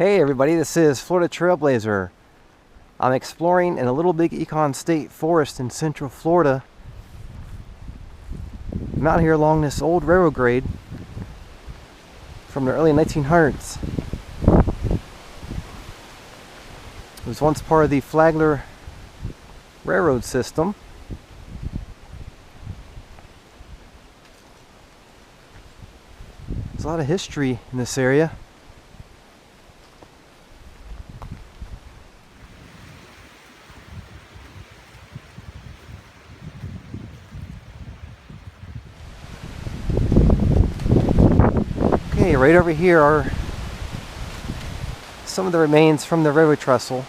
Hey everybody, this is Florida Trailblazer. I'm exploring in a little big Econ state forest in central Florida. I'm out here along this old railroad grade from the early 1900s. It was once part of the Flagler railroad system. There's a lot of history in this area. Okay, right over here are some of the remains from the railway trestle.